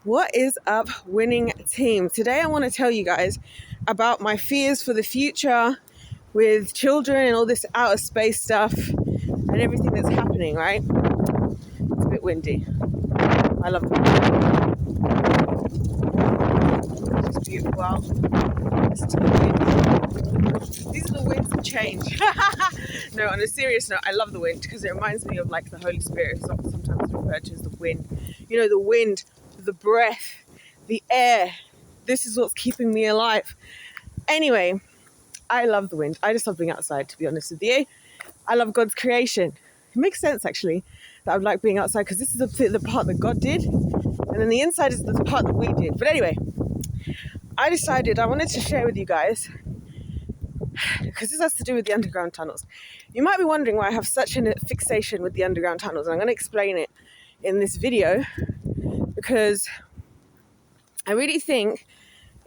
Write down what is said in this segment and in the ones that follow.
What is up, winning team? Today I want to tell you guys about my fears for the future with children and all this outer space stuff and everything that's happening, right? It's a bit windy. I love the wind. It's beautiful. Wow. Listen to the wind. These are the winds of change. No, on a serious note, I love the wind because it reminds me of like the Holy Spirit. It's sometimes referred to as the wind. You know, the wind, the breath, the air. This is what's keeping me alive. Anyway, I love the wind. I just love being outside, to be honest with you. I love God's creation. It makes sense, actually, that I would like being outside because this is the part that God did. And then the inside is the part that we did. But anyway, I decided I wanted to share with you guys, because this has to do with the underground tunnels. You might be wondering why I have such a fixation with the underground tunnels. And I'm going to explain it in this video because I really think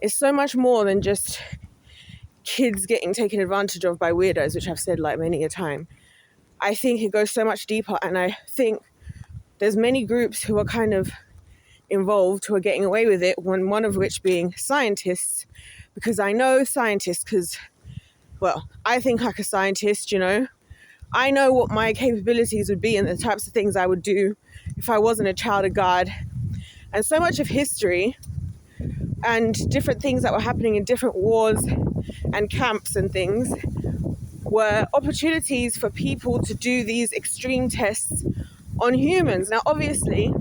it's so much more than just kids getting taken advantage of by weirdos, which I've said like many a time. I think it goes so much deeper, and I think there's many groups who are kind of involved who are getting away with it, one of which being scientists, because I know scientists because, well, I think like a scientist, you know. I know what my capabilities would be and the types of things I would do if I wasn't a child of God. And so much of history and different things that were happening in different wars and camps and things were opportunities for people to do these extreme tests on humans. Now, obviously,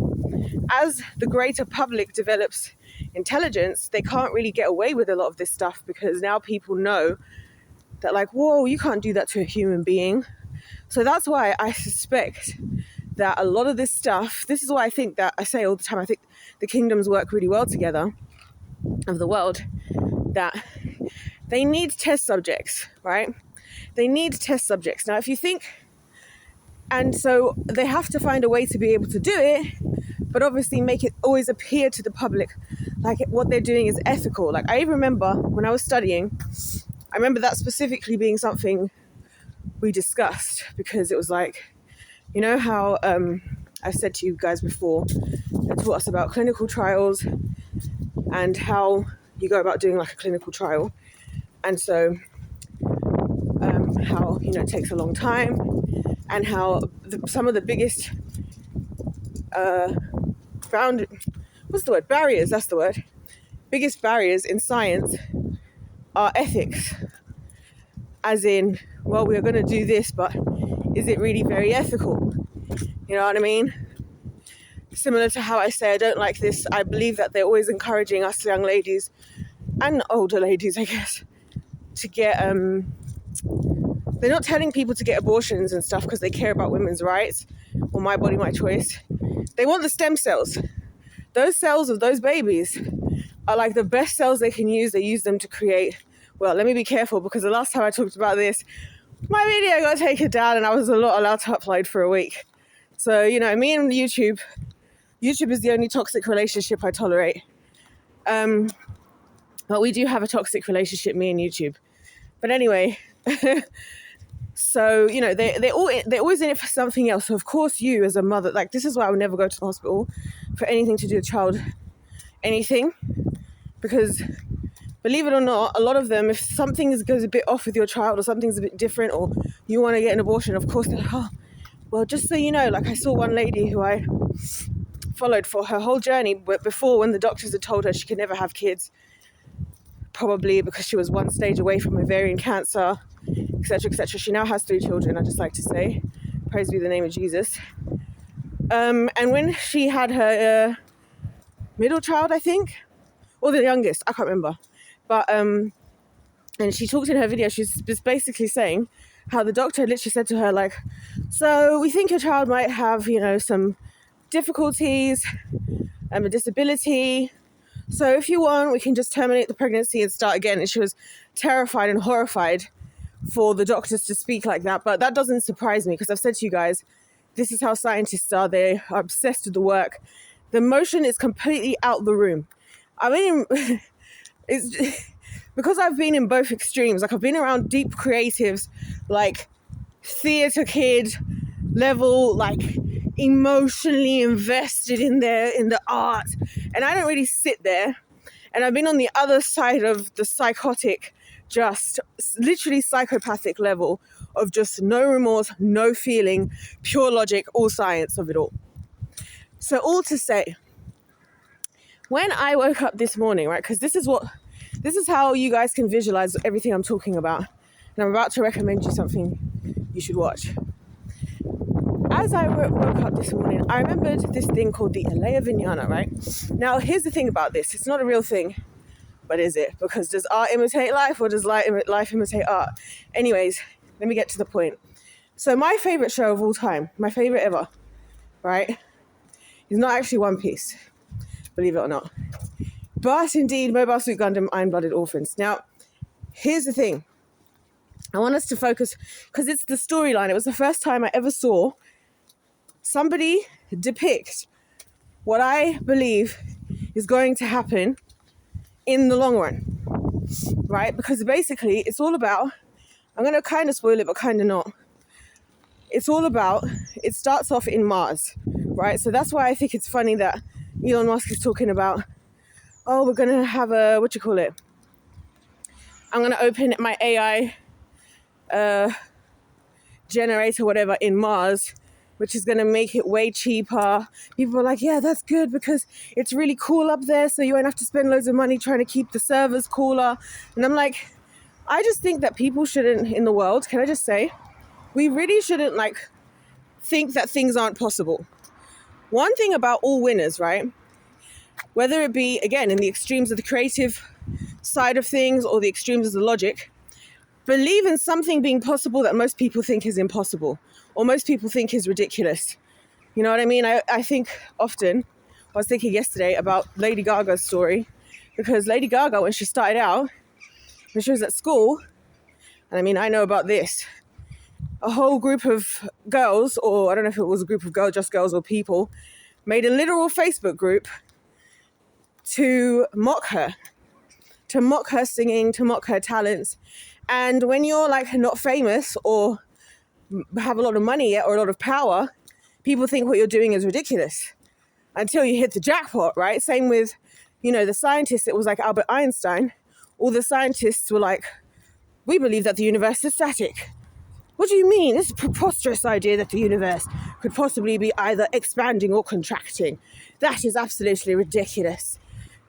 as the greater public develops intelligence, they can't really get away with a lot of this stuff because now people know that, like, whoa, you can't do that to a human being. So that's why I suspect that a lot of this stuff, this is why I think that I say all the time, I think the kingdoms work really well together of the world, that they need test subjects, right? They need test subjects. Now, if you think, and so they have to find a way to be able to do it, but obviously make it always appear to the public like what they're doing is ethical. Like, I remember when I was studying, I remember that specifically being something we discussed, because it was like, you know how I said to you guys before, they taught us about clinical trials and how you go about doing like a clinical trial. And so how, you know, it takes a long time, and how some of the biggest barriers, that's the word, biggest barriers in science are ethics. As in, well, we're going to do this, but is it really very ethical? You know what I mean? Similar to how I say I don't like this, I believe that they're always encouraging us young ladies and older ladies, I guess, to get, they're not telling people to get abortions and stuff because they care about women's rights or my body, my choice. They want the stem cells. Those cells of those babies are like the best cells they can use. They use them to create, well, let me be careful, because the last time I talked about this, my video got taken down and I was not allowed to upload for a week. So, you know, me and YouTube is the only toxic relationship I tolerate. But we do have a toxic relationship, me and YouTube. But anyway, so, you know, they're always in it for something else. So, of course, you as a mother, like, this is why I would never go to the hospital for anything to do with child, anything. Because, believe it or not, a lot of them, if something goes a bit off with your child or something's a bit different or you want to get an abortion, of course, they're like, oh, well, just so you know, like I saw one lady who I followed for her whole journey, but before, when the doctors had told her she could never have kids, probably because she was one stage away from ovarian cancer, etc., etc. She now has 3 children, I just like to say. Praise be the name of Jesus. And when she had her middle child, I think, or the youngest, I can't remember. But, and she talked in her video, she's basically saying how the doctor literally said to her, like, so we think your child might have, you know, some difficulties, a disability. So if you want, we can just terminate the pregnancy and start again. And she was terrified and horrified for the doctors to speak like that. But that doesn't surprise me, because I've said to you guys, this is how scientists are. They are obsessed with the work. The emotion is completely out the room. I mean, it's because I've been in both extremes. Like, I've been around deep creatives, like theater kid level, like emotionally invested in the art, and I don't really sit there. And I've been on the other side of the psychotic, just literally psychopathic level of just no remorse, no feeling, pure logic, all science of it all. So all to say, when I woke up this morning, right, because this is how you guys can visualize everything I'm talking about. And I'm about to recommend you something you should watch. As I woke up this morning, I remembered this thing called the Alea Vijnana, right? Now, here's the thing about this. It's not a real thing, but is it? Because does art imitate life, or does life imitate art? Anyways, let me get to the point. So my favorite show of all time, my favorite ever, right, is not actually One Piece, believe it or not. But indeed, Mobile Suit Gundam Iron-Blooded Orphans. Now, here's the thing. I want us to focus, because it's the storyline. It was the first time I ever saw somebody depict what I believe is going to happen in the long run, right? Because basically it's all about, I'm going to kind of spoil it, but kind of not. It's all about, it starts off in Mars, right? So that's why I think it's funny that Elon Musk is talking about, oh, we're going to have I'm going to open my AI generator, whatever, in Mars, which is going to make it way cheaper. People are like, yeah, that's good because it's really cool up there, so you won't have to spend loads of money trying to keep the servers cooler. And I'm like, I just think that people shouldn't, in the world, can I just say, we really shouldn't think that things aren't possible. One thing about all winners, right, whether it be, again, in the extremes of the creative side of things or the extremes of the logic, believe in something being possible that most people think is impossible or most people think is ridiculous. You know what I mean? I think often, I was thinking yesterday about Lady Gaga's story, because Lady Gaga, when she started out, when she was at school, and I mean, I know about this, a whole group of girls, or I don't know if it was a group of girls, just girls or people, made a literal Facebook group to mock her singing, to mock her talents. And when you're not famous or have a lot of money yet or a lot of power, people think what you're doing is ridiculous until you hit the jackpot, right? Same with, the scientists. It was like Albert Einstein. All the scientists were like, we believe that the universe is static. What do you mean? This is a preposterous idea that the universe could possibly be either expanding or contracting. That is absolutely ridiculous.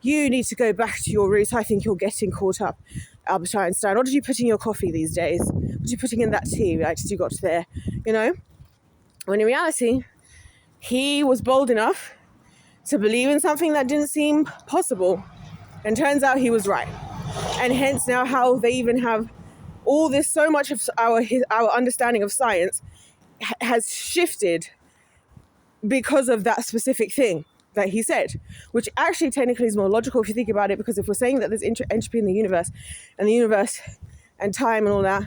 You need to go back to your roots. I think you're getting caught up, Albert Einstein. What did you put in your coffee these days? What are you putting in that tea, right, as you got there? When in reality, he was bold enough to believe in something that didn't seem possible. And turns out he was right. And hence now how they even have all this, so much of our understanding of science has shifted because of that specific thing that he said, which actually technically is more logical if you think about it, because if we're saying that there's entropy in the universe and time and all that,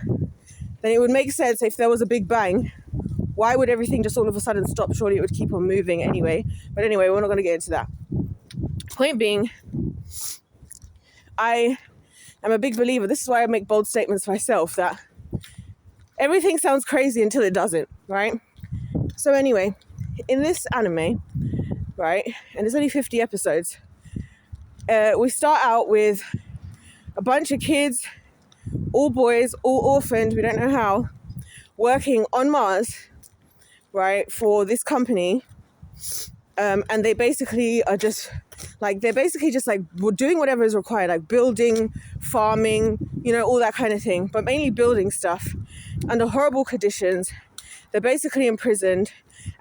then it would make sense if there was a big bang. Why would everything just all of a sudden stop? Surely it would keep on moving anyway. But anyway, we're not going to get into that. Point being, I am a big believer, this is why I make bold statements myself, that everything sounds crazy until it doesn't, right? So anyway, in this anime, right, and it's only 50 episodes, we start out with a bunch of kids, all boys, all orphaned, we don't know how, working on Mars, right, for this company, and they basically are just doing whatever is required, like building, farming, all that kind of thing, but mainly building stuff under horrible conditions. They're basically imprisoned.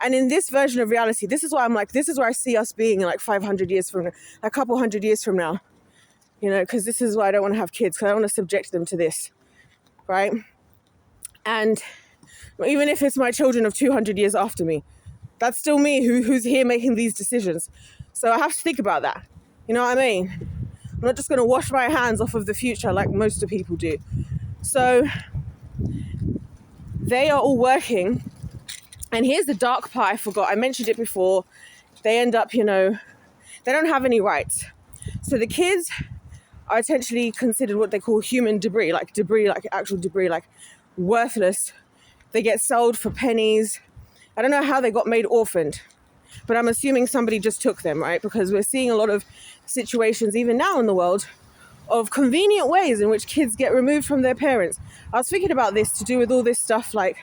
And in this version of reality, this is why I'm like, this is where I see us being in 500 years from now, a couple hundred years from now, because this is why I don't want to have kids, because I don't want to subject them to this, right? And even if it's my children of 200 years after me, that's still me who's here making these decisions. So I have to think about that. You know what I mean? I'm not just going to wash my hands off of the future like most of people do. So they are all working. And here's the dark part I forgot. I mentioned it before. They end up, they don't have any rights. So the kids are essentially considered what they call human debris, like actual debris, like worthless. They get sold for pennies. I don't know how they got made orphaned, but I'm assuming somebody just took them, right? Because we're seeing a lot of situations, even now in the world, of convenient ways in which kids get removed from their parents. I was thinking about this to do with all this stuff like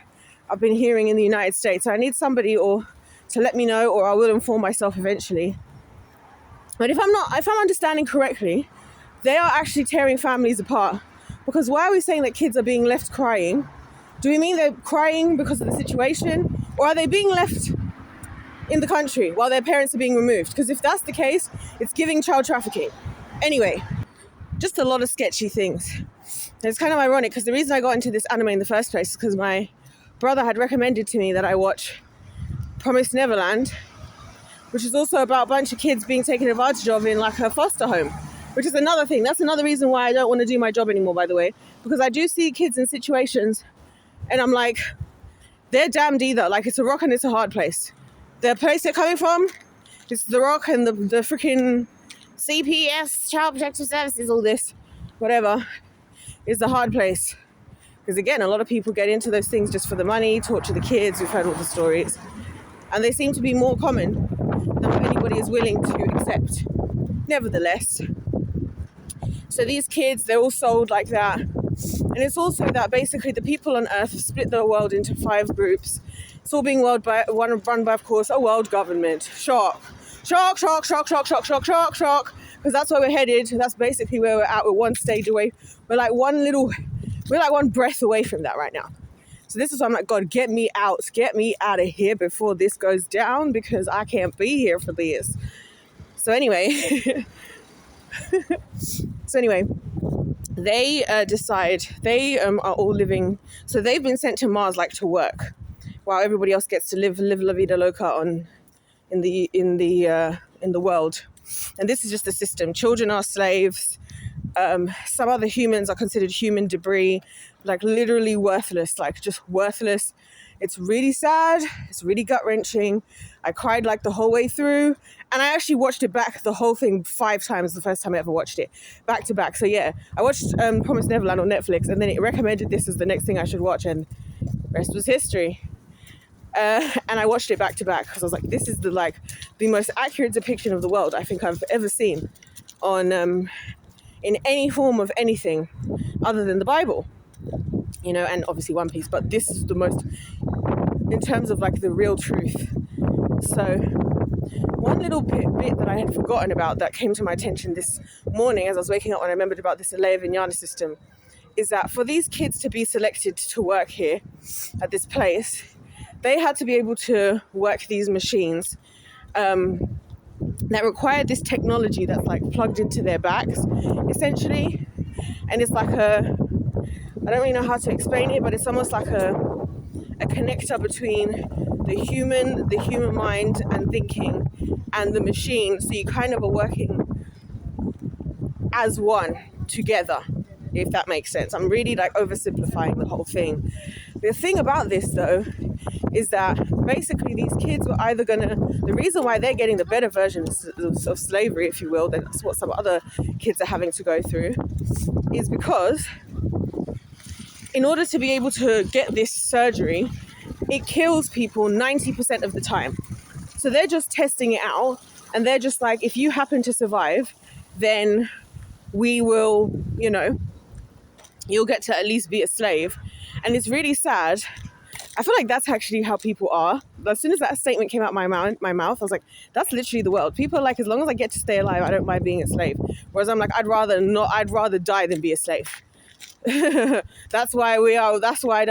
I've been hearing in the United States. I need somebody or to let me know, or I will inform myself eventually. But if I'm understanding correctly, they are actually tearing families apart. Because why are we saying that kids are being left crying? Do we mean they're crying because of the situation? Or are they being left in the country while their parents are being removed? Because if that's the case, it's giving child trafficking. Anyway, just a lot of sketchy things. And it's kind of ironic because the reason I got into this anime in the first place is because my brother had recommended to me that I watch Promised Neverland, which is also about a bunch of kids being taken advantage of in like a foster home, which is another thing. That's another reason why I don't want to do my job anymore, by the way, because I do see kids in situations and I'm like, they're damned either. Like, it's a rock and it's a hard place. The place they're coming from, it's the rock and the freaking CPS, Child Protective Services, all this, whatever, is the hard place. Because again, a lot of people get into those things just for the money, torture the kids. We've heard all the stories. And they seem to be more common than what anybody is willing to accept. Nevertheless, so these kids, they're all sold like that. And it's also that basically the people on Earth have split the world into 5 groups. It's all being run by, of course, a world government. Shock. Shock, shock, shock, shock, shock, shock, shock, shock. Because that's where we're headed. That's basically where we're at. We're one stage away. We're like one breath away from that right now. So this is why I'm like, God, get me out of here before this goes down, because I can't be here for this. So anyway, they decide they are all living. So they've been sent to Mars, like, to work, while everybody else gets to live la vida loca in the world. And this is just the system. Children are slaves. Some other humans are considered human debris, like literally worthless, like just worthless. It's really sad. It's really gut-wrenching. I cried like the whole way through. And I actually watched it back, the whole thing, 5 times, the first time I ever watched it, back to back. So yeah, I watched Promised Neverland on Netflix, and then it recommended this as the next thing I should watch, and rest was history. And I watched it back to back because I was like, this is the most accurate depiction of the world I think I've ever seen on in any form of anything other than the Bible, you know, and obviously One Piece. But this is the most, in terms of like the real truth. So one little bit that I had forgotten about that came to my attention this morning as I was waking up when I remembered about this Alea Vijnana system is that for these kids to be selected to work here at this place, they had to be able to work these machines that required this technology that's like plugged into their backs, essentially. And it's like I don't really know how to explain it, but it's almost like a connector between the human mind and thinking and the machine. So you kind of are working as one together, if that makes sense. I'm really like oversimplifying the whole thing. The thing about this though is that basically these kids were either the reason why they're getting the better version of slavery, if you will, than that's what some other kids are having to go through, is because in order to be able to get this surgery, it kills people 90% of the time. So they're just testing it out, and they're just like, if you happen to survive, then we will, you'll get to at least be a slave. And it's really sad. I feel like that's actually how people are. As soon as that statement came out of my mouth, I was like, that's literally the world. People are like, as long as I get to stay alive, I don't mind being a slave. Whereas I'm like, I'd rather die than be a slave. That's why I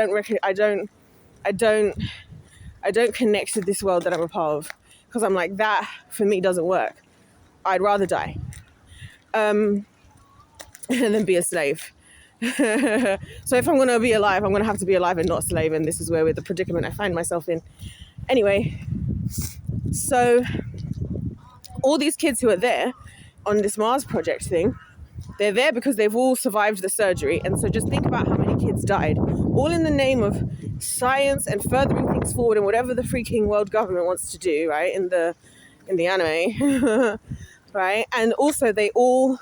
don't connect to this world that I'm a part of, because I'm like, that for me doesn't work. I'd rather die and then be a slave. So if I'm going to be alive, I'm going to have to be alive and not a slave, and this is where the predicament I find myself in. Anyway, so all these kids who are there on this Mars project thing, they're there because they've all survived the surgery. And so just think about how many kids died, all in the name of science and furthering things forward and whatever the freaking world government wants to do, right, in the anime. Right? And also they all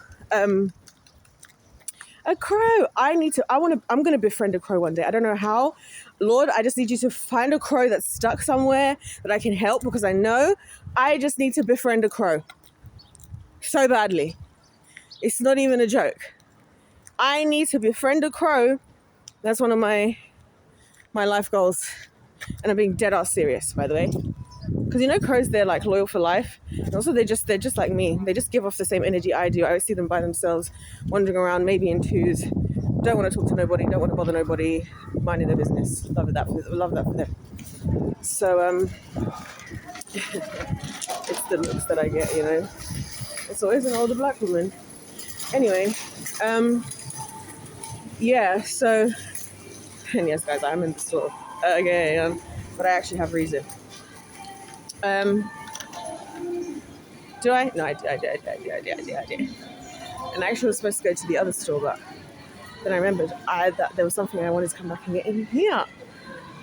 A crow. I'm going to befriend a crow one day. I don't know how. Lord, I just need you to find a crow that's stuck somewhere that I can help, because I know I just need to befriend a crow so badly. It's not even a joke. I need to befriend a crow. That's one of my life goals. And I'm being dead ass serious, by the way. Because crows, they're like loyal for life. And also they're just like me. They just give off the same energy I do. I always see them by themselves, wandering around, maybe in twos. Don't want to talk to nobody, don't want to bother nobody, minding their business. Love that for them. So it's the looks that I get, It's always an older black woman. Anyway, yeah, so, and yes guys, I'm in the store again, but I actually have reason. Do I? No, I did. And I actually was supposed to go to the other store, but then I remembered that there was something I wanted to come back and get in here.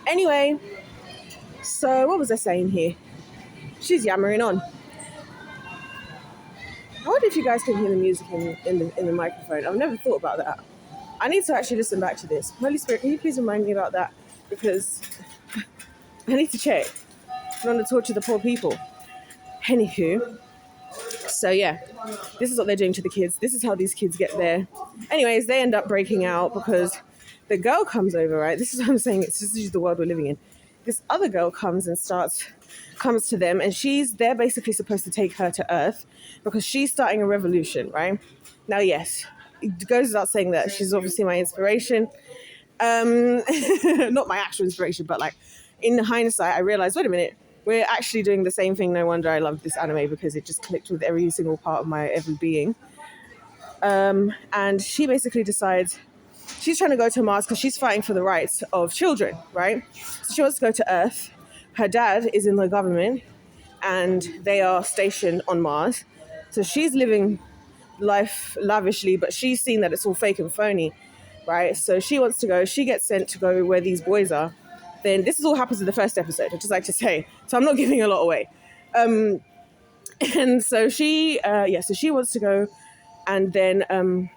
Anyway, so what was I saying here? She's yammering on. I wonder if you guys can hear the music in the microphone. I've never thought about that. I need to actually listen back to this. Holy Spirit, can you please remind me about that? Because I need to check. I don't want to torture the poor people. Anywho, so yeah, this is what they're doing to the kids. This is how these kids get there. Anyways, they end up breaking out because the girl comes over, right? This is what I'm saying. This is the world we're living in. This other girl comes to them, and they're basically supposed to take her to Earth because she's starting a revolution, right? Now, yes, it goes without saying that she's obviously my inspiration. Not my actual inspiration, but like in hindsight, I realized, wait a minute, we're actually doing the same thing. No wonder I love this anime, because it just clicked with every single part of my every being. And she basically decides she's trying to go to Mars because she's fighting for the rights of children, right? So she wants to go to Earth. Her dad is in the government and they are stationed on Mars. So she's living life lavishly, but she's seen that it's all fake and phony, right? So she wants to go. She gets sent to go where these boys are. Then this is all happens in the first episode, I'd just like to say. So I'm not giving a lot away. And so she wants to go. And then,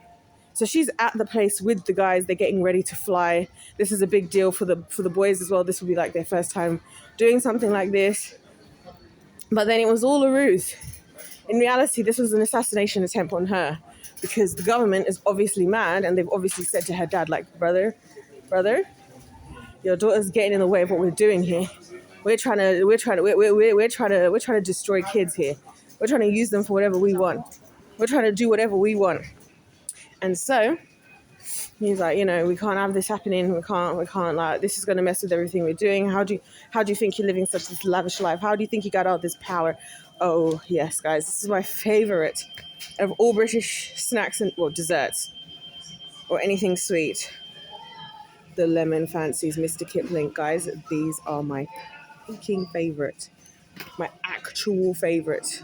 so she's at the place with the guys. They're getting ready to fly. This is a big deal for the boys as well. This will be like their first time doing something like this. But then it was all a ruse. In reality, this was an assassination attempt on her, because the government is obviously mad, and they've obviously said to her dad, like, brother, your daughter's getting in the way of what we're doing here. We're trying to destroy kids here. We're trying to use them for whatever we want. We're trying to do whatever we want. And so he's like, we can't have this happening. We can't like, this is going to mess with everything we're doing. How do you think you're living such a lavish life? How do you think you got all this power? Oh, yes, guys, this is my favorite of all British snacks and desserts or anything sweet. The lemon fancies, Mr. Kipling, guys. These are my fucking favorite. My actual favorite.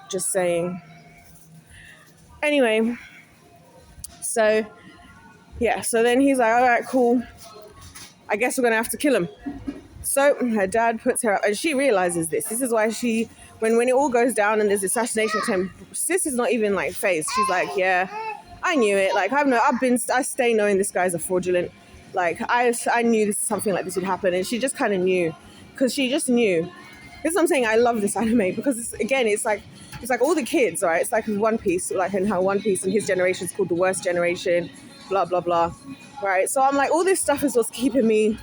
Just saying. Anyway, so then he's like, all right, cool. I guess we're going to have to kill him. So her dad puts her up, and she realizes this. This is why when it all goes down and there's assassination attempt, sis is not even like phased. She's like, yeah, I knew it. Like, I stay knowing this guy's a fraudulent. Like, I knew something like this would happen, and she just kind of knew, because she just knew. This is what I'm saying. I love this anime because it's like all the kids, right? It's like One Piece, like, and how One Piece and his generation is called the worst generation, blah blah blah, right? So I'm like, all this stuff is what's keeping me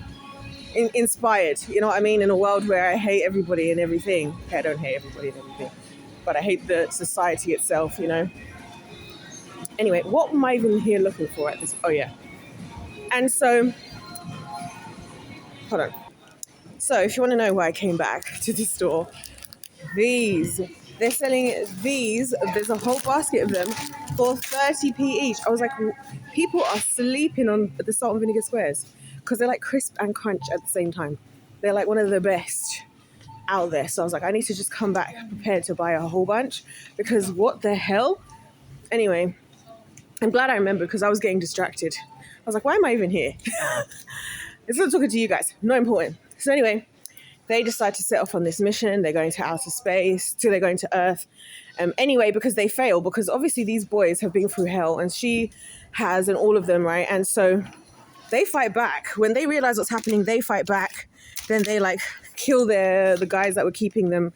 inspired. You know what I mean? In a world where I hate everybody and everything. Okay, I don't hate everybody and everything, but I hate the society itself. Anyway, what am I even here looking for at this? Oh yeah. And so, hold on. So if you want to know why I came back to the store, they're selling these. There's a whole basket of them for 30p each. I was like, people are sleeping on the salt and vinegar squares because they're like crisp and crunch at the same time. They're like one of the best out there. So I was like, I need to just come back prepared to buy a whole bunch, because what the hell? Anyway, I'm glad I remembered because I was getting distracted. I was like, why am I even here? It's not talking to you guys. Not important. So anyway, they decide to set off on this mission. They're going to outer space, they're going to Earth. Anyway, because they fail, because obviously these boys have been through hell, and she has, and all of them, right? And so they fight back. When they realize what's happening, they fight back. Then they like kill the guys that were keeping them,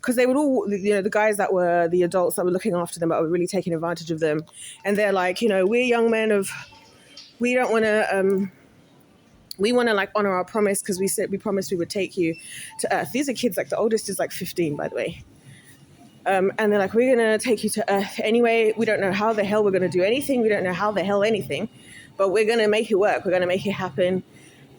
because they would all, the guys that were the adults that were looking after them, but were really taking advantage of them. And they're like, we're young men we don't want to, we want to like honor our promise, because we promised we would take you to Earth. These are kids, like the oldest is like 15, by the way. And they're like, we're going to take you to Earth anyway. We don't know how the hell we're going to do anything. We don't know how the hell anything, but we're going to make it work. We're going to make it happen.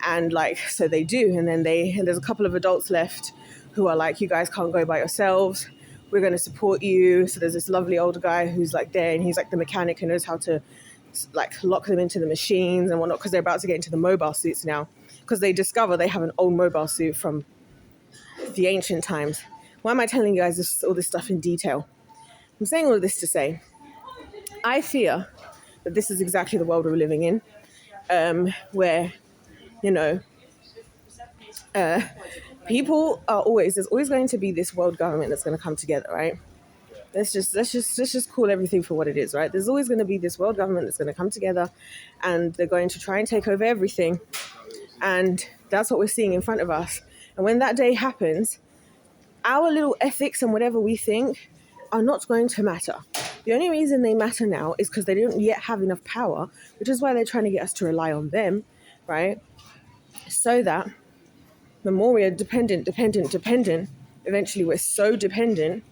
And like, so they do. And then there's a couple of adults left who are like, you guys can't go by yourselves. We're going to support you. So there's this lovely older guy who's like there, and he's like the mechanic who knows how to like lock them into the machines and whatnot, because they're about to get into the mobile suits now, because they discover they have an old mobile suit from the ancient times. Why am I telling you guys all this stuff in detail? I'm saying all of this to say, I fear that this is exactly the world we're living in, where, people are there's always going to be this world government that's going to come together, right? Let's just call everything for what it is, right? There's always going to be this world government that's going to come together, and they're going to try and take over everything. And that's what we're seeing in front of us. And when that day happens, our little ethics and whatever we think are not going to matter. The only reason they matter now is because they don't yet have enough power, which is why they're trying to get us to rely on them, right? So that the more we are dependent, eventually we're so dependent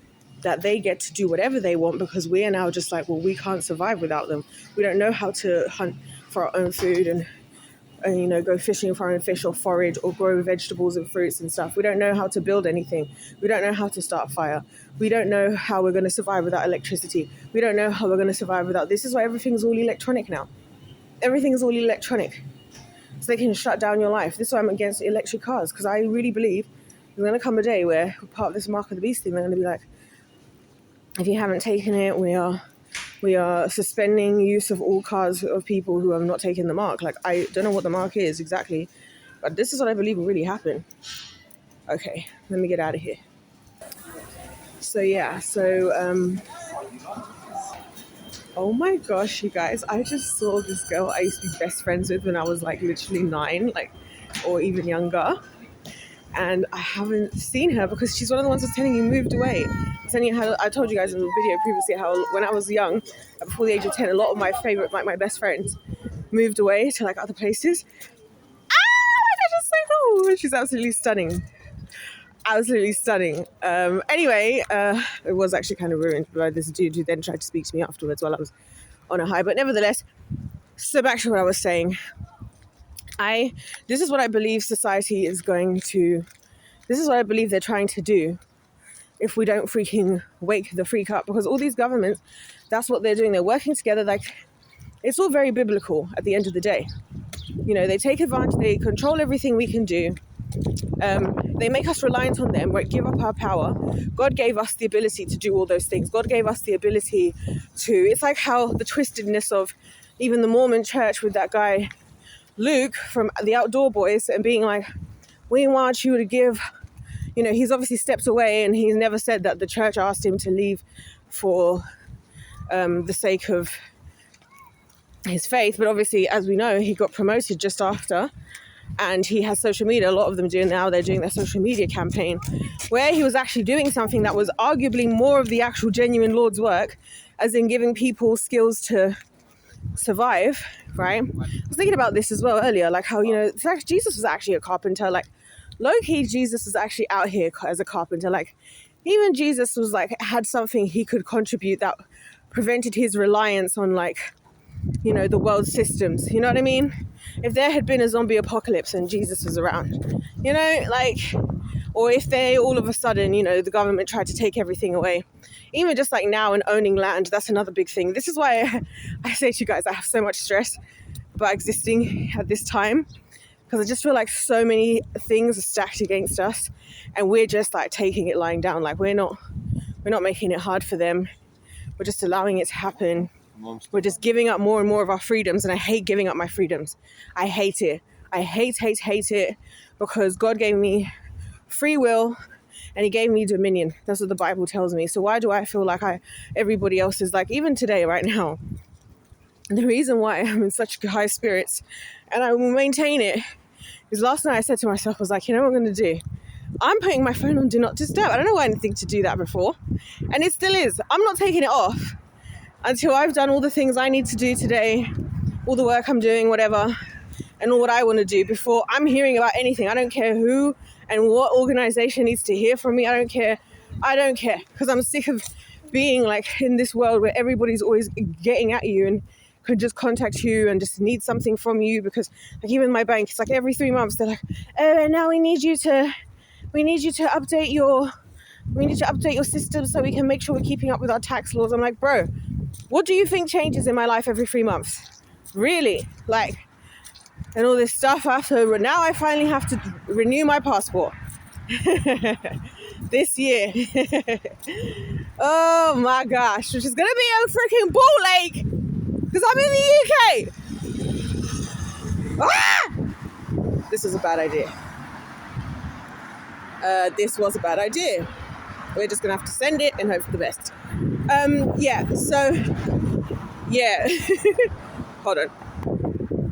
that they get to do whatever they want, because we are now just like, well, we can't survive without them. We don't know how to hunt for our own food and go fishing for our own fish, or forage, or grow vegetables and fruits and stuff. We don't know how to build anything. We don't know how to start a fire. We don't know how we're going to survive without electricity. We don't know how we're going to survive without... This is why everything's all electronic now. Everything's all electronic. So they can shut down your life. This is why I'm against electric cars, because I really believe there's going to come a day where part of this Mark of the Beast thing, they're going to be like, if you haven't taken it, we are suspending use of all cars of people who have not taken the mark. Like, I don't know what the mark is exactly, but this is what I believe will really happen. Okay, let me get out of here. Oh my gosh, you guys, I just saw this girl I used to be best friends with when I was like literally 9, or even younger. And I haven't seen her because she's one of the ones that's telling you moved away. I told you guys in the video previously how when I was young, before the age of 10, a lot of my favorite, my best friends moved away to other places. I just like, oh, she's absolutely stunning. Absolutely stunning. Anyway, it was actually kind of ruined by this dude who then tried to speak to me afterwards while I was on a high. But nevertheless, so back to what I was saying. This is what I believe society is going to... This is what I believe they're trying to do if we don't freaking wake the freak up. Because all these governments, that's what they're doing. They're working together. It's all very biblical at the end of the day. They take advantage. They control everything we can do. They make us reliant on them, right? Give up our power. God gave us the ability to do all those things. God gave us the ability to... It's like how the twistedness of even the Mormon church with that guy Luke from the Outdoor Boys, and being like, we want you to give... he's obviously stepped away, and he's never said that the church asked him to leave for the sake of his faith. But obviously, as we know, he got promoted just after, and he has social media. A lot of them doing now, they're doing their social media campaign, where he was actually doing something that was arguably more of the actual genuine Lord's work, as in giving people skills to survive, right? I was thinking about this as well earlier, how, Jesus was actually a carpenter. Low-key, Jesus was actually out here as a carpenter. Even Jesus was had something he could contribute that prevented his reliance on the world systems. You know what I mean? If there had been a zombie apocalypse and Jesus was around, or if they all of a sudden, the government tried to take everything away, even just now and owning land, that's another big thing. This is why I say to you guys, I have so much stress about existing at this time, because I just feel like so many things are stacked against us, and we're just taking it lying down. We're not making it hard for them. We're just allowing it to happen. We're just giving up more and more of our freedoms, and I hate giving up my freedoms. I hate it. I hate it, because God gave me free will and he gave me dominion. That's what the Bible tells me. So why do I feel like everybody else is like, even today, right now, the reason why I'm in such high spirits and I will maintain it is last night I said to myself, I was like, you know what I'm going to do? I'm putting my phone on Do Not Disturb. I don't know why I didn't think to do that before. And it still is. I'm not taking it off until I've done all the things I need to do today, all the work I'm doing, whatever, and all what I want to do before I'm hearing about anything. I don't care who and what organization needs to hear from me. I don't care. Because I'm sick of being like in this world where everybody's always getting at you and could just contact you and just need something from you. Because like even my bank, it's like every 3 months they're like, oh, and now we need you to update your system so we can make sure we're keeping up with our tax laws. I'm like, bro, what do you think changes in my life every 3 months? Really? Like, and all this stuff after. Now I finally have to renew my passport this year. Oh my gosh, which is gonna be a freaking ball ache because I'm in the UK. This was a bad idea. This was a bad idea. We're just gonna have to send it and hope for the best. Hold on.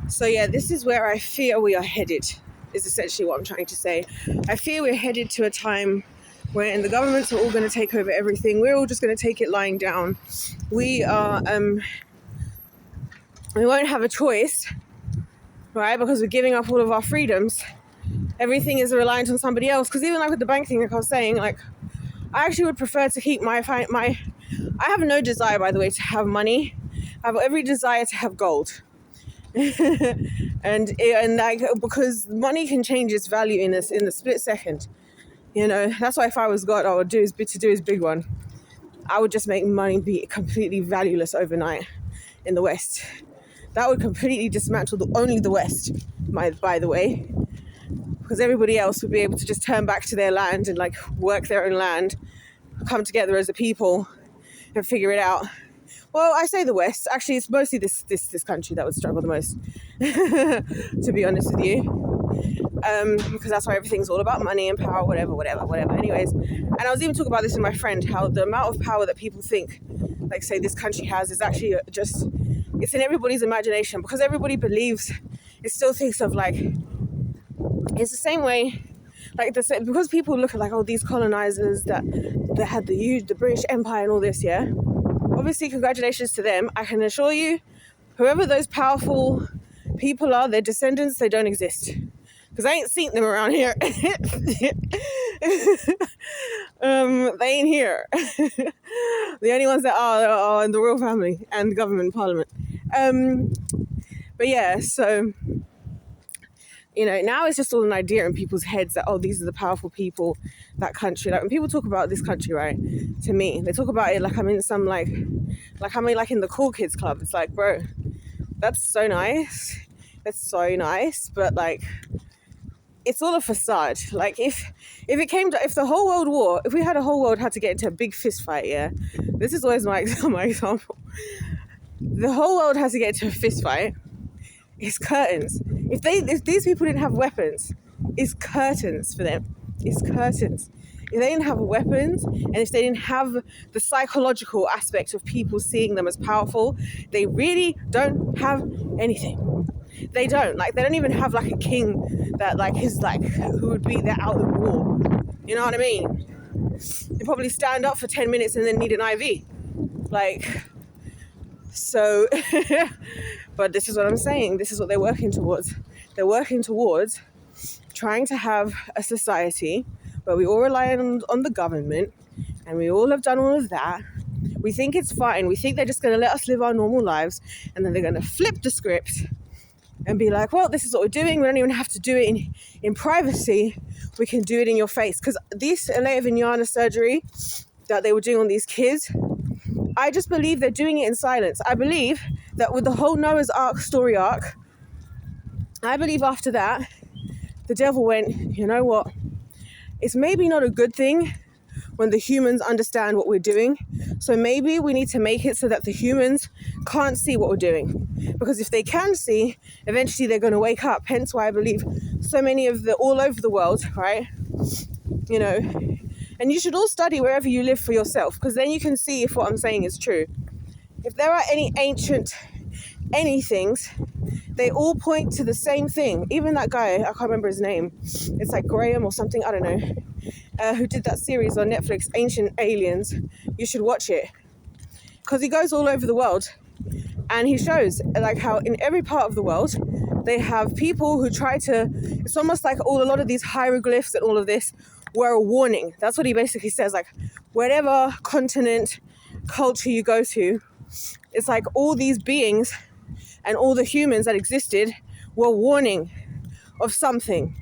So this is where I fear we are headed, is essentially what I'm trying to say. I fear we're headed to a time where the governments are all going to take over everything. We're all just going to take it lying down. We won't have a choice, right? Because we're giving up all of our freedoms. Everything is reliant on somebody else. Because even like with the bank thing, like I was saying, like I actually would prefer to keep I have no desire, by the way, to have money. I have every desire to have gold. and like, because money can change its value in a split second. You know, that's why if I was God, I would do his big one. I would just make money be completely valueless overnight in the West. That would completely dismantle only the West, by the way, because everybody else would be able to just turn back to their land and like work their own land, come together as a people and figure it out. Well, I say the West. Actually, it's mostly this country that would struggle the most, to be honest with you. Because that's why everything's all about money and power, whatever. Anyways, and I was even talking about this with my friend, how the amount of power that people think, like say this country has, is actually just, it's in everybody's imagination, because everybody believes, it still thinks of like, it's the same way, like because people look at like, oh, these colonizers that had the British Empire and all this, yeah. Obviously, congratulations to them. I can assure you, whoever those powerful people are, their descendants, they don't exist. Because I ain't seen them around here. They ain't here. The only ones that are in the royal family and the government, parliament. But yeah, so, you know, now it's just all an idea in people's heads that, oh, these are the powerful people, that country. Like when people talk about this country, right, to me, they talk about it like I'm in some like I'm in the cool kids club. It's like, bro, that's so nice. But like, it's all a facade. Like if the whole world war, if we had a whole world had to get into a big fist fight, yeah, this is always my example. The whole world has to get into a fist fight. It's curtains. If these people didn't have weapons, it's curtains for them. It's curtains. If they didn't have weapons, and if they didn't have the psychological aspect of people seeing them as powerful, they really don't have anything. They don't. Like, they don't even have like a king that like is like who would be there out of the war. You know what I mean? They probably stand up for 10 minutes and then need an IV. Like, so, but this is what I'm saying. This is what they're working towards. They're working towards trying to have a society where we all rely on the government, and we all have done all of that. We think it's fine. We think they're just going to let us live our normal lives, and then they're going to flip the script and be like, well, this is what we're doing. We don't even have to do it in privacy. We can do it in your face. Because this Alea Vignana surgery that they were doing on these kids, I just believe they're doing it in silence. I believe that with the whole Noah's Ark story arc, I believe after that, the devil went, you know what? It's maybe not a good thing, when the humans understand what we're doing. So maybe we need to make it so that the humans can't see what we're doing. Because if they can see, eventually they're going to wake up. Hence why I believe so many of the, all over the world, right? You know, and you should all study wherever you live for yourself, because then you can see if what I'm saying is true. If there are any ancient anythings, they all point to the same thing. Even that guy, I can't remember his name. It's like Graham or something, I don't know. Who did that series on Netflix, Ancient Aliens. You should watch it. Because he goes all over the world and he shows like how in every part of the world they have people who try to, it's almost like a lot of these hieroglyphs and all of this were a warning. That's what he basically says. Like whatever continent, culture you go to, it's like all these beings and all the humans that existed were warning of something.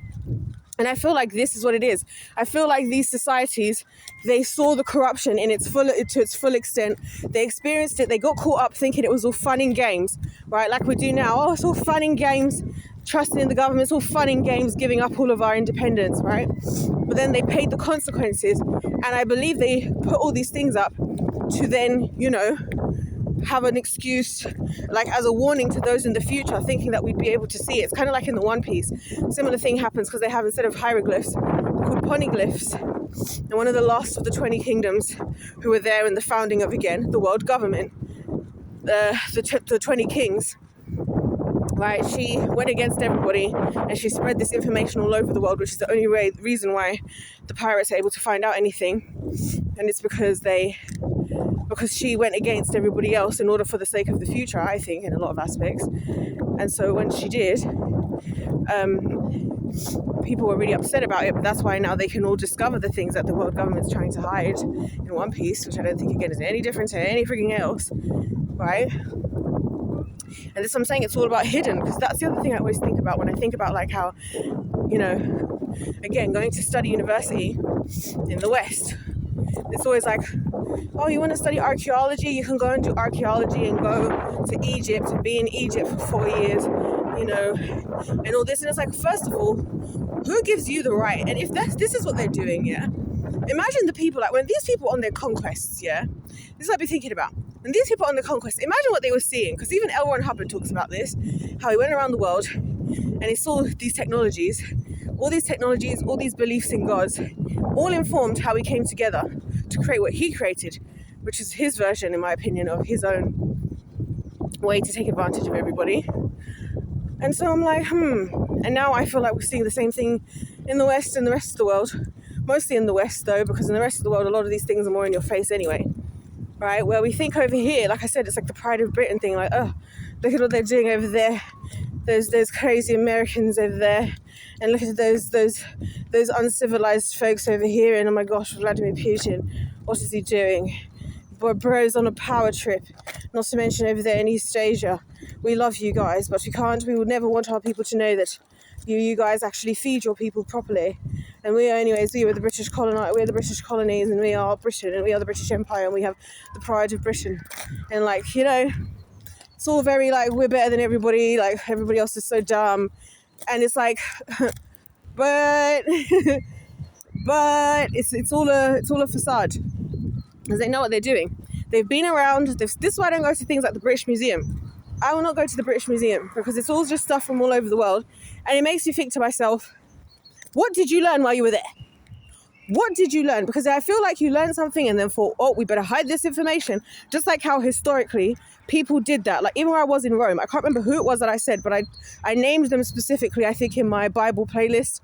And I feel like this is what it is. I feel like these societies, they saw the corruption to its full extent. They experienced it. They got caught up thinking it was all fun and games, right? Like we do now. Oh, it's all fun and games. Trusting in the government. It's all fun and games, giving up all of our independence, right? But then they paid the consequences. And I believe they put all these things up to then, you know, have an excuse, like as a warning to those in the future, thinking that we'd be able to see it. It's kind of like in the One Piece. Similar thing happens because they have, instead of hieroglyphs, called poneglyphs. And one of the last of the 20 kingdoms who were there in the founding of, again, the world government, the 20 kings, right? She went against everybody and she spread this information all over the world, which is the only reason why the pirates are able to find out anything. And it's because she went against everybody else in order for the sake of the future, I think, in a lot of aspects. And so when she did, people were really upset about it, but that's why now they can all discover the things that the world government's trying to hide in One Piece, which I don't think, again, is any different to any freaking else, right? And this, I'm saying, it's all about hidden, because that's the other thing I always think about when I think about like how, you know, again, going to study university in the West, it's always like, oh, you want to study archaeology? You can go and do archaeology and go to Egypt and be in Egypt for 4 years, you know, and all this. And it's like, first of all, who gives you the right? And if this is what they're doing, yeah, imagine the people, like when these people on their conquests, yeah, this is what I've been thinking about. When these people on their conquests, imagine what they were seeing, because even L. Ron Hubbard talks about this, how he went around the world and he saw these technologies, all these beliefs in gods, all informed how we came together to create what he created, which is his version, in my opinion, of his own way to take advantage of everybody. And so I'm like, and now I feel like we're seeing the same thing in the West and the rest of the world. Mostly in the West, though, because in the rest of the world, a lot of these things are more in your face anyway, right? Where we think over here, like I said, it's like the Pride of Britain thing, like, oh, look at what they're doing over there. Those crazy Americans over there. And look at those uncivilized folks over here. And oh my gosh, Vladimir Putin, what is he doing? Bro's on a power trip. Not to mention over there in East Asia. We love you guys, but we would never want our people to know that you guys actually feed your people properly. And we are the British we're the British colonies, and we are Britain, and we are the British Empire, and we have the pride of Britain. And like, you know, it's all very like, we're better than everybody, like everybody else is so dumb. And it's like, but it's all a facade, because they know what they're doing. They've been around. This is why I don't go to things like the British Museum. I will not go to the British Museum, because it's all just stuff from all over the world, and it makes me think to myself, what did you learn while you were there? What did you learn? Because I feel like you learned something and then thought, oh, we better hide this information. Just like how historically people did that. Like even where I was in Rome, I can't remember who it was that I said, but I named them specifically, I think, in my Bible playlist.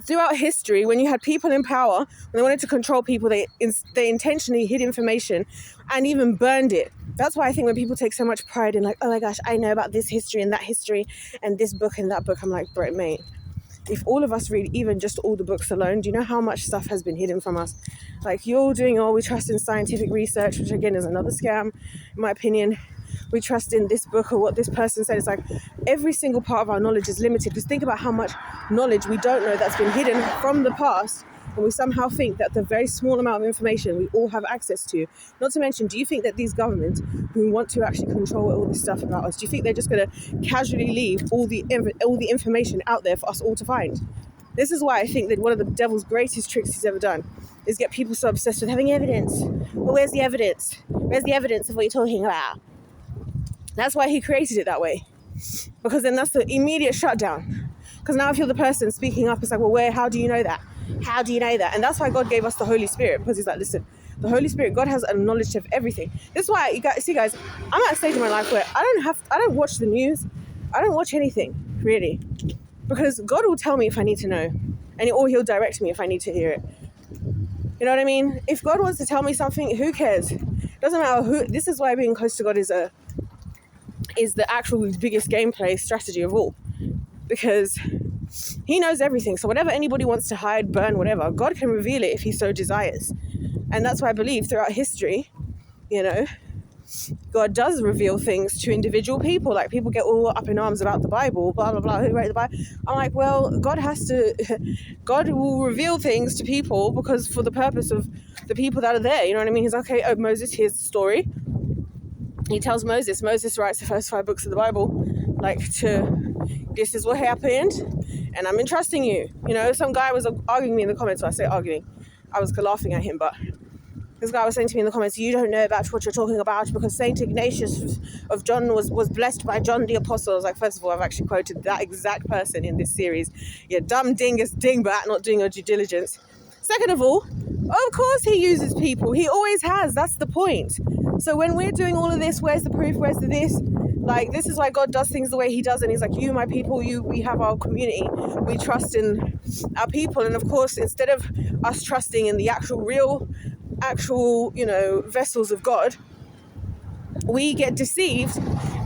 Throughout history, when you had people in power, when they wanted to control people, they intentionally hid information and even burned it. That's why I think when people take so much pride in like, oh my gosh, I know about this history and that history and this book and that book, I'm like, bro, mate, if all of us read even just all the books alone, do you know how much stuff has been hidden from us? Like you're doing, we trust in scientific research, which again is another scam, in my opinion. We trust in this book or what this person said. It's like every single part of our knowledge is limited, because think about how much knowledge we don't know that's been hidden from the past, and we somehow think that the very small amount of information we all have access to. Not to mention, do you think that these governments who want to actually control all this stuff about us, do you think they're just going to casually leave all the information out there for us all to find? This is why I think that one of the devil's greatest tricks he's ever done is get people so obsessed with having evidence. Well, where's the evidence? Where's the evidence of what you're talking about? That's why he created it that way. Because then that's the immediate shutdown. Because now if you're the person speaking up, it's like, well, how do you know that? How do you know that? And that's why God gave us the Holy Spirit, because he's like, listen, the Holy Spirit, God has a knowledge of everything. This is why, guys, I'm at a stage in my life where I don't watch the news. I don't watch anything, really. Because God will tell me if I need to know. Or he'll direct me if I need to hear it. You know what I mean? If God wants to tell me something, who cares? Doesn't matter who. This is why being close to God is the actual biggest gameplay strategy of all. Because he knows everything. So whatever anybody wants to hide, burn, whatever, God can reveal it if he so desires. And that's why I believe throughout history, God does reveal things to individual people. Like, people get all up in arms about the Bible, blah, blah, blah, who wrote the Bible? I'm like, well, God will reveal things to people because for the purpose of the people that are there, you know what I mean? He's like, okay, oh, Moses, here's the story. He tells Moses writes the first 5 books of the Bible, this is what happened, and I'm entrusting you. Some guy was arguing me in the comments. I say arguing, I was laughing at him, but this guy was saying to me in the comments, you don't know about what you're talking about because Saint Ignatius of John was blessed by John the Apostle. I was like, first of all, I've actually quoted that exact person in this series. You dumb dingus dingbat, not doing your due diligence. Second of all, of course he uses people. He always has. That's the point. So when we're doing all of this, where's the proof? Where's the this? This is why God does things the way he does. And he's like, you, my people, we have our community. We trust in our people. And of course, instead of us trusting in the actual vessels of God, we get deceived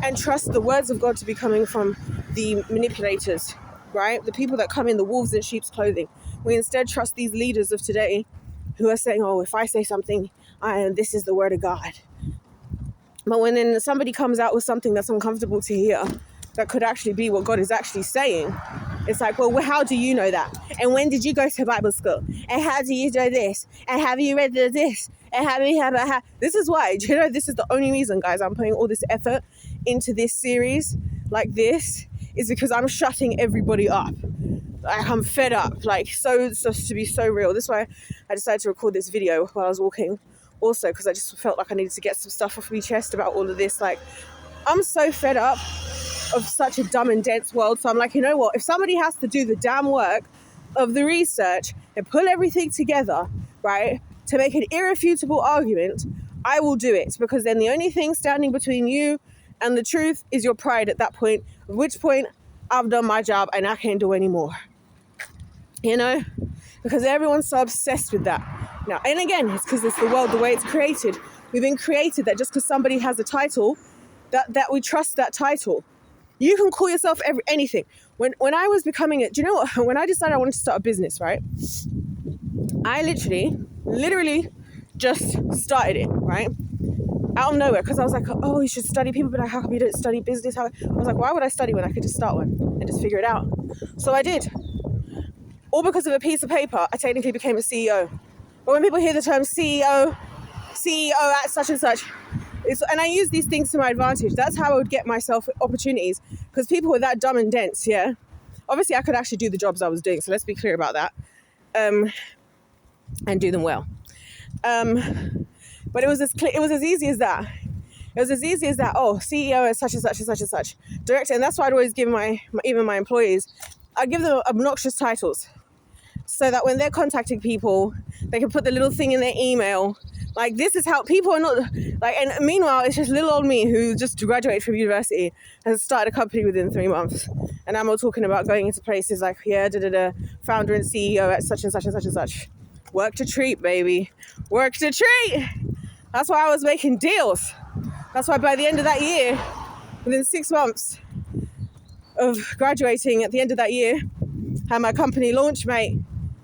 and trust the words of God to be coming from the manipulators, right? The people that come in the wolves in sheep's clothing. We instead trust these leaders of today who are saying, oh, if I say something, this is the word of God. But when then somebody comes out with something that's uncomfortable to hear, that could actually be what God is actually saying, it's like, well, how do you know that? And when did you go to Bible school? And how do you do this? And have you read this? And this is why, this is the only reason, guys, I'm putting all this effort into this series like this, is because I'm shutting everybody up. I'm fed up, so to be so real. This is why I decided to record this video while I was walking. Also, because I just felt like I needed to get some stuff off my chest about all of this. I'm so fed up of such a dumb and dense world. So I'm like, you know what? If somebody has to do the damn work of the research and pull everything together, right, to make an irrefutable argument, I will do it. Because then the only thing standing between you and the truth is your pride at that point. At which point, I've done my job and I can't do any more. Because everyone's so obsessed with that. Now, and again, it's because it's the world, the way it's created. We've been created that just because somebody has a title, that we trust that title. You can call yourself anything. When I was becoming it, do you know what? When I decided I wanted to start a business, right? I literally just started it, right? Out of nowhere, because I was like, oh, you should study. People be like, how come you don't study business? I was like, why would I study when I could just start one and just figure it out? So I did. All because of a piece of paper, I technically became a CEO. But when people hear the term CEO at such and such, and I use these things to my advantage. That's how I would get myself opportunities, because people were that dumb and dense, yeah? Obviously, I could actually do the jobs I was doing, so let's be clear about that, and do them well. But it was as easy as that. It was as easy as that. Oh, CEO is such and such and such and such. Director, and that's why I'd always give even my employees, I give them obnoxious titles, so that when they're contacting people, they can put the little thing in their email. This is how people are not and meanwhile, it's just little old me who just graduated from university has started a company within 3 months. And I'm all talking about going into places like, founder and CEO at such and such and such and such. Work to treat, baby. Work to treat. That's why I was making deals. That's why by the end of that year, within 6 months of graduating, at the end of that year, had my company launch, mate.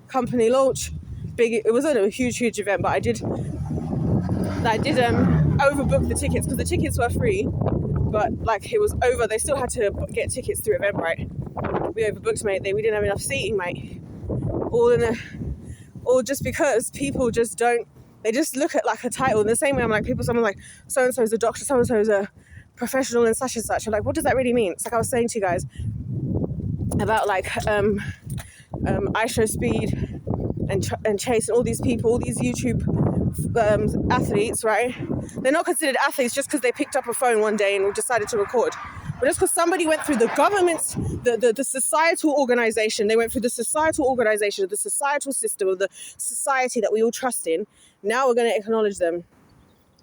Company launch. Big. It wasn't a huge event, but I did overbook the tickets, because the tickets were free, but it was over. They still had to get tickets through Eventbrite. We overbooked, mate. We didn't have enough seating, mate. All just because people just don't. They just look at a title in the same way. I'm like, someone's like, so and so is a doctor, so and so is a professional and such and such. I'm like, what does that really mean? It's like I was saying to you guys about IShowSpeed and Chase and all these people, all these YouTube athletes, right? They're not considered athletes just because they picked up a phone one day and decided to record. But just because somebody went through the government's, the societal organization, they went through the societal organization, the societal system of the society that we all trust in, now we're going to acknowledge them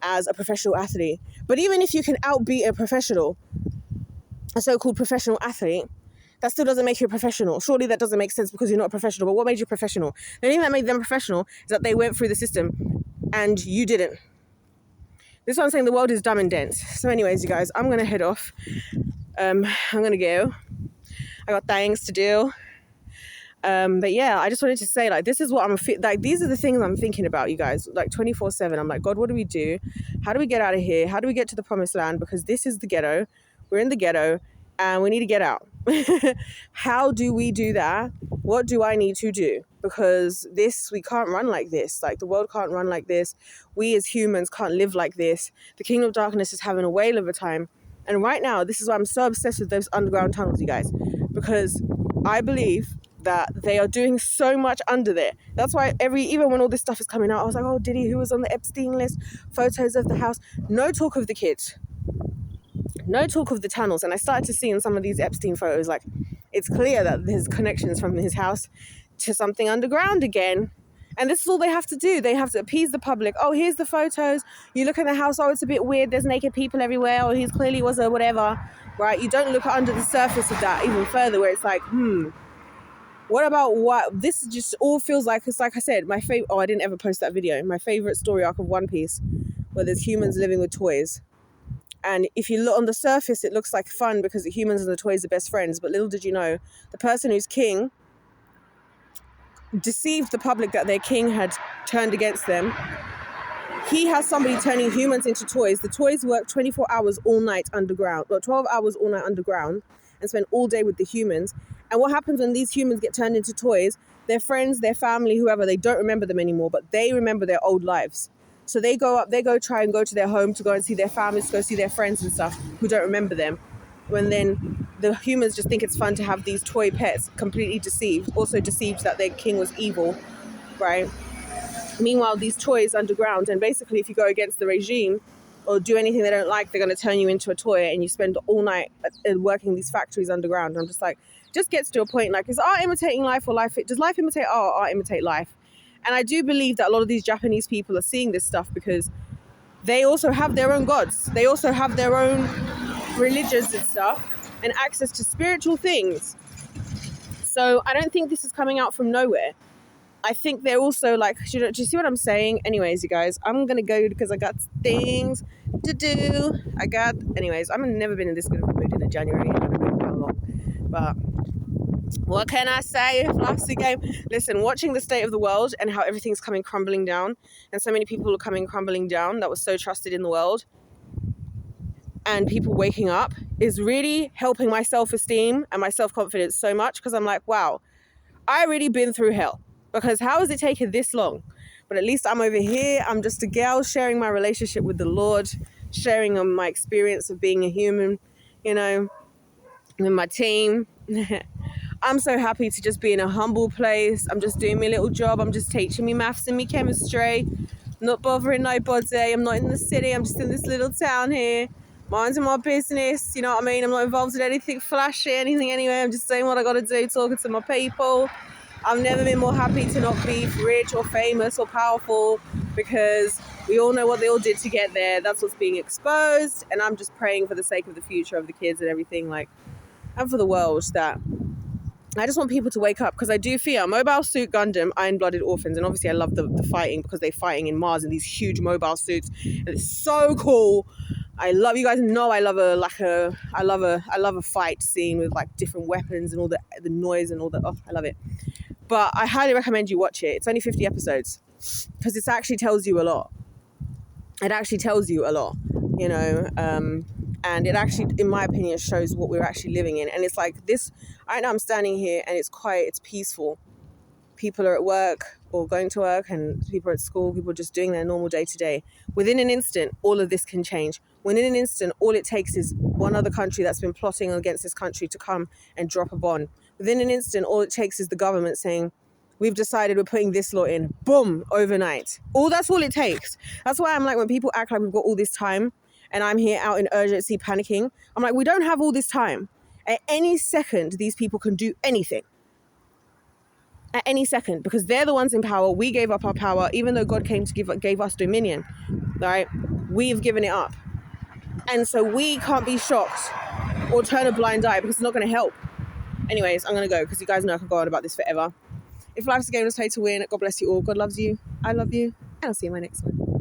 as a professional athlete. But even if you can outbeat a professional, a so-called professional athlete, that still doesn't make you a professional. Surely that doesn't make sense because you're not a professional. But what made you professional? The only thing that made them professional is that they went through the system and you didn't. This is what I'm saying. The world is dumb and dense. So anyways, you guys, I'm going to head off. I'm going to go. I got things to do. But yeah, I just wanted to say, like, this is what like, these are the things I'm thinking about, you guys, like 24/7. I'm like, God, what do we do? How do we get out of here? How do we get to the promised land? Because this is the ghetto. We're in the ghetto and we need to get out. How do we do that? What do I need to do? Because we can't run like this. Like, the world can't run like this. We as humans can't live like this. The kingdom of darkness is having a whale of a time. And right now, this is why I'm so obsessed with those underground tunnels, you guys, because I believe that they are doing so much under there. That's why even when all this stuff is coming out, I was like, oh, Diddy, who was on the Epstein list? Photos of the house. No talk of the kids. No talk of the tunnels. And I started to see in some of these Epstein photos, like, it's clear that there's connections from his house to something underground again. And this is all they have to do. They have to appease the public. Oh, here's the photos. You look in the house. Oh, it's a bit weird. There's naked people everywhere. Or he clearly was a whatever, right? You don't look under the surface of that even further, where it's like, what about what? This just all feels like, it's like I said, my favorite. Oh, I didn't ever post that video. My favorite story arc of One Piece, where there's humans living with toys. And if you look on the surface, it looks like fun because the humans and the toys are best friends. But little did you know, the person who's king deceived the public that their king had turned against them. He has somebody turning humans into toys. The toys work 24 hours all night underground, or 12 hours all night underground, and spend all day with the humans. And what happens when these humans get turned into toys? Their friends, their family, whoever, they don't remember them anymore, but they remember their old lives. So they go to their home to go and see their families, to go see their friends and stuff who don't remember them. When then the humans just think it's fun to have these toy pets, completely deceived, also deceived that their king was evil, right? Meanwhile, these toys underground, and basically if you go against the regime or do anything they don't like, they're going to turn you into a toy, and you spend all night working these factories underground. And I'm just like, just gets to a point, like, is art imitating life, or does life imitate art, or art imitate life? And I do believe that a lot of these Japanese people are seeing this stuff because they also have their own gods. They also have their own religions and stuff, and access to spiritual things. So I don't think this is coming out from nowhere. I think they're also like, do you see what I'm saying? Anyways, you guys, I'm going to go because I got things to do. Anyways, I've never been in this good of a mood in a January. I don't know how long. But what can I say if life's a game? Listen, watching the state of the world and how everything's coming crumbling down, and so many people are coming crumbling down that was so trusted in the world, and people waking up is really helping my self-esteem and my self-confidence so much, because I'm like, wow, I really been through hell. Because how has it taken this long? But at least I'm over here. I'm just a girl sharing my relationship with the Lord, sharing my experience of being a human, with my team. I'm so happy to just be in a humble place. I'm just doing my little job. I'm just teaching me maths and me chemistry. Not bothering nobody. I'm not in the city. I'm just in this little town here, minding my business. You know what I mean? I'm not involved in anything flashy, anything anyway. I'm just doing what I got to do, talking to my people. I've never been more happy to not be rich or famous or powerful, because we all know what they all did to get there. That's what's being exposed. And I'm just praying for the sake of the future of the kids and everything, and for the world, that I just want people to wake up, because I do fear Mobile Suit Gundam, Iron-Blooded Orphans. And obviously I love the fighting, because they're fighting in Mars in these huge mobile suits. And it's so cool. You guys know I love a fight scene with different weapons and all the noise and all the, I love it. But I highly recommend you watch it. It's only 50 episodes, because it actually tells you a lot. It actually tells you a lot, and it actually, in my opinion, shows what we're actually living in. And it's like this, right now I'm standing here and it's quiet, it's peaceful. People are at work or going to work, and people are at school, people are just doing their normal day to day. Within an instant, all of this can change. Within an instant, all it takes is one other country that's been plotting against this country to come and drop a bomb. Within an instant, all it takes is the government saying, we've decided we're putting this law in. Boom, overnight. That's all it takes. That's why I'm like, when people act like we've got all this time and I'm here out in urgency panicking, I'm like, we don't have all this time. At any second, these people can do anything. At any second, because they're the ones in power. We gave up our power, even though God came to gave us dominion, right? We've given it up. And so we can't be shocked or turn a blind eye, because it's not going to help. Anyways, I'm going to go, because you guys know I could go on about this forever. If life's a game, let's play to win. God bless you all. God loves you. I love you. And I'll see you in my next one.